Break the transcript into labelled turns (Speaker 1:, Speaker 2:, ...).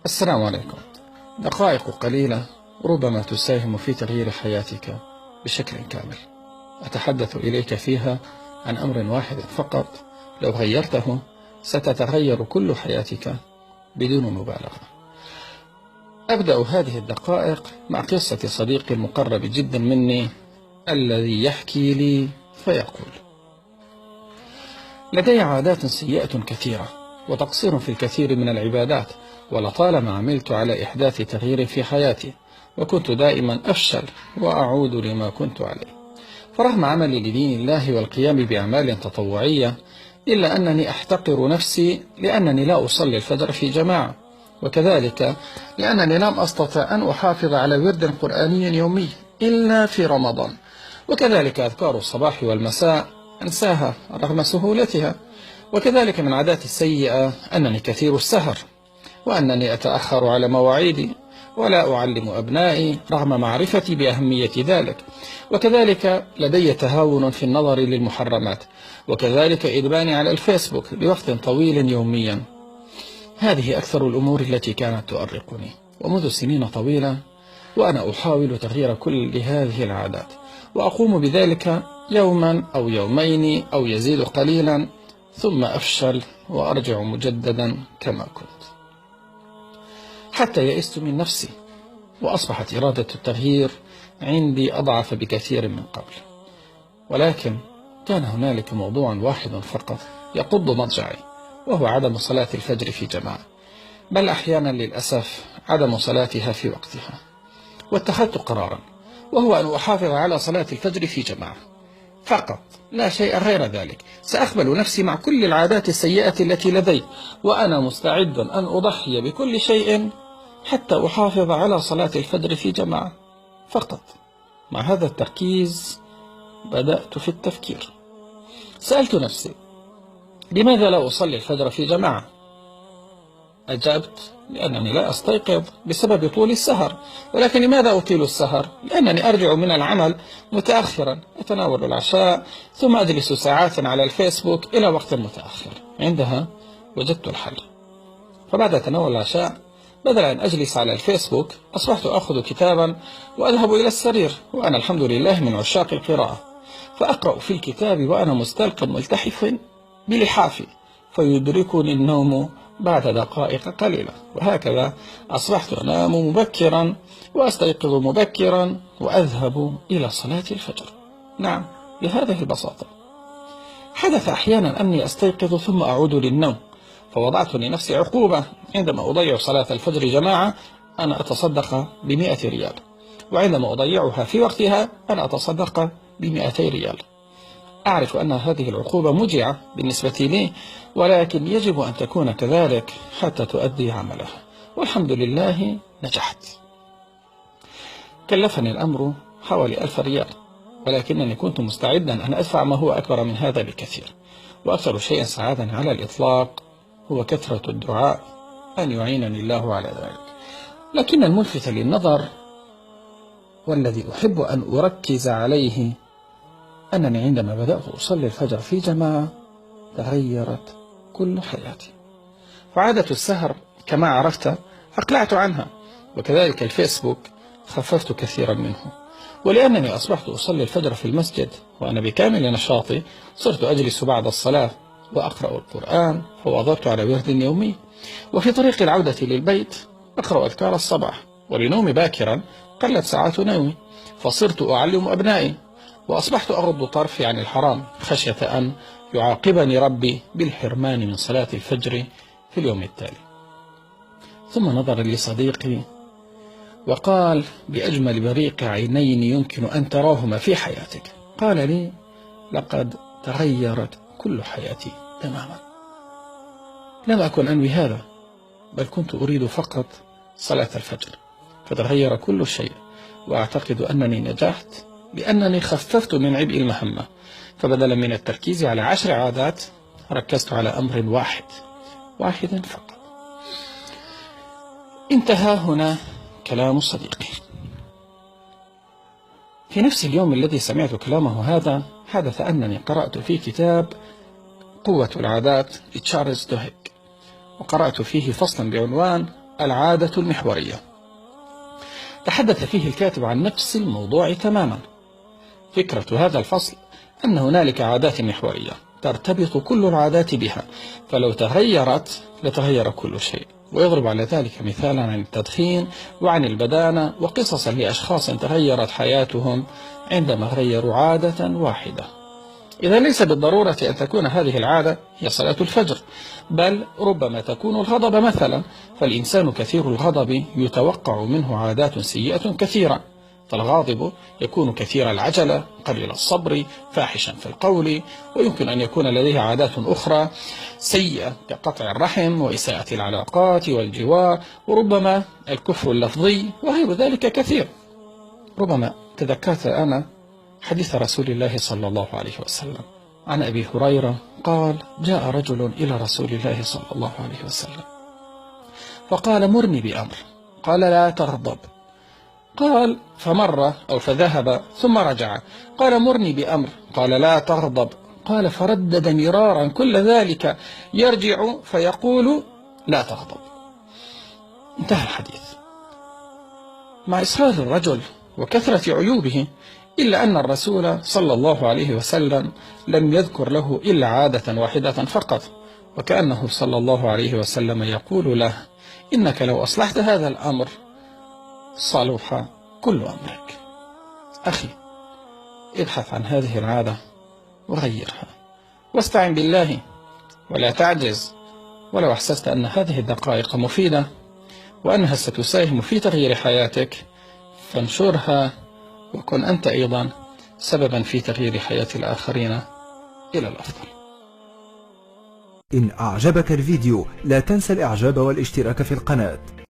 Speaker 1: السلام عليكم. دقائق قليلة ربما تساهم في تغيير حياتك بشكل كامل. أتحدث إليك فيها عن أمر واحد فقط، لو غيرته ستتغير كل حياتك بدون مبالغة. أبدأ هذه الدقائق مع قصة صديقي المقرب جدا مني، الذي يحكي لي فيقول: لدي عادات سيئة كثيرة وتقصير في الكثير من العبادات، ولطالما عملت على إحداث تغيير في حياتي، وكنت دائما أفشل وأعود لما كنت عليه. فرغم عملي لدين الله والقيام بأعمال تطوعية، إلا أنني أحتقر نفسي لأنني لا أصلي الفجر في جماعة، وكذلك لأنني لم أستطع أن أحافظ على ورد قرآني يومي إلا في رمضان، وكذلك أذكار الصباح والمساء أنساها رغم سهولتها. وكذلك من عاداتي السيئة أنني كثير السهر، وأنني أتأخر على مواعيدي ولا أعلم أبنائي رغم معرفتي بأهمية ذلك. وكذلك لدي تهاون في النظر للمحرمات، وكذلك إدماني على الفيسبوك لوقت طويل يوميا. هذه أكثر الأمور التي كانت تؤرقني، ومنذ سنين طويلة وأنا أحاول تغيير كل هذه العادات، وأقوم بذلك يوما أو يومين أو يزيد قليلا، ثم أفشل وأرجع مجددا كما كنت، حتى يئست من نفسي، وأصبحت إرادة التغيير عندي أضعف بكثير من قبل. ولكن كان هنالك موضوع واحد فقط يقض مضجعي، وهو عدم صلاة الفجر في جماعة، بل أحيانا للأسف عدم صلاتها في وقتها. واتخذت قرارا، وهو أن أحافظ على صلاة الفجر في جماعة فقط، لا شيء غير ذلك. سأقبل نفسي مع كل العادات السيئة التي لدي، وأنا مستعد أن أضحي بكل شيء حتى أحافظ على صلاة الفجر في جماعة فقط. مع هذا التركيز بدأت في التفكير. سألت نفسي: لماذا لا أصلي الفجر في جماعة؟ أجبت: لأنني لا أستيقظ بسبب طول السهر. ولكن لماذا أطيل السهر؟ لأنني أرجع من العمل متأخرا، أتناول العشاء ثم أجلس ساعات على الفيسبوك إلى وقت متأخر. عندها وجدت الحل، فبعد تناول العشاء بدل أن أجلس على الفيسبوك أصبحت أخذ كتابا وأذهب إلى السرير، وأنا الحمد لله من عشاق القراءة، فأقرأ في الكتاب وأنا مستلق ملتحف بلحافي، فيدركني النوم بعد دقائق قليلة. وهكذا أصبحت أنام مبكرا وأستيقظ مبكرا وأذهب إلى صلاة الفجر. نعم، بهذه البساطة. حدث أحيانا أني أستيقظ ثم أعود للنوم، فوضعت لنفسي عقوبة: عندما أضيع صلاة الفجر جماعة أنا أتصدق ب100 ريال، وعندما أضيعها في وقتها أنا أتصدق ب200 ريال. أعرف أن هذه العقوبة مجعة بالنسبة لي، ولكن يجب أن تكون كذلك حتى تؤدي عملها، والحمد لله نجحت. كلفني الأمر حوالي 1000 ريال، ولكنني كنت مستعدا أن أدفع ما هو أكبر من هذا بكثير. وأكثر شيء ساعدني على الإطلاق هو كثرة الدعاء أن يعينني الله على ذلك. لكن الملفت للنظر والذي أحب أن أركز عليه أنني عندما بدأت أصلي الفجر في جماعة تغيرت كل حياتي. فعادة السهر كما عرفت أقلعت عنها، وكذلك الفيسبوك خففت كثيرا منه. ولأنني أصبحت أصلي الفجر في المسجد وأنا بكامل نشاطي، صرت أجلس بعد الصلاة وأقرأ القرآن، فواظبت على ورد يومي. وفي طريق العودة للبيت أقرأ أذكار الصباح، ولنومي باكرا قلت ساعات نومي، فصرت أعلم أبنائي، وأصبحت أغض طرفي عن الحرام خشية أن يعاقبني ربي بالحرمان من صلاة الفجر في اليوم التالي. ثم نظر لي صديقي وقال بأجمل بريق عينين يمكن أن تراهما في حياتك، قال لي: لقد تغيرت كل حياتي تماما. لم أكن أنوي هذا، بل كنت أريد فقط صلاة الفجر، فتغير كل شيء. وأعتقد أنني نجحت لأنني خففت من عبء المهمة، فبدلا من التركيز على 10 عادات ركزت على أمر واحد فقط. انتهى هنا كلام صديقي. في نفس اليوم الذي سمعت كلامه هذا حدث أنني قرأت في كتاب قوة العادات لتشارلز دوهيك، وقرأت فيه فصلا بعنوان العادة المحورية. تحدث فيه الكاتب عن نفس الموضوع تماما. فكرة هذا الفصل أن هنالك عادات محورية ترتبط كل العادات بها، فلو تغيرت لتغير كل شيء. ويضرب على ذلك مثالا عن التدخين وعن البدانة وقصصا لأشخاص تغيرت حياتهم عندما غيروا عادة واحدة. إذا ليس بالضرورة أن تكون هذه العادة هي صلاة الفجر، بل ربما تكون الغضب مثلا، فالإنسان كثير الغضب يتوقع منه عادات سيئة كثيرة. فالغاضب يكون كثير العجلة، قليل الصبر، فاحشا في القول، ويمكن أن يكون لديه عادات أخرى سيئة كقطع الرحم وإساءة العلاقات والجوار، وربما الكفر اللفظي وغير ذلك كثير. ربما تذكرت أنا حديث رسول الله صلى الله عليه وسلم عن أبي هريرة قال: جاء رجل إلى رسول الله صلى الله عليه وسلم فقال: مرني بأمر. قال: لا تغضب. قال: فمر أو فذهب ثم رجع، قال: مرني بأمر. قال: لا تغضب. قال: فردد مرارا كل ذلك يرجع فيقول: لا تغضب. انتهى الحديث. مع إصرار الرجل وكثرة عيوبه، إلا أن الرسول صلى الله عليه وسلم لم يذكر له إلا عادة واحدة فقط، وكأنه صلى الله عليه وسلم يقول له: إنك لو أصلحت هذا الأمر صلح كل أمرك. أخي، ابحث عن هذه العادة وغيرها، واستعن بالله ولا تعجز. ولو أحسست أن هذه الدقائق مفيدة وأنها ستساهم في تغيير حياتك فانشرها، وكن أنت أيضا سببا في تغيير حياة الآخرين إلى الأفضل.
Speaker 2: إن أعجبك الفيديو لا تنسى الإعجاب والاشتراك في القناة.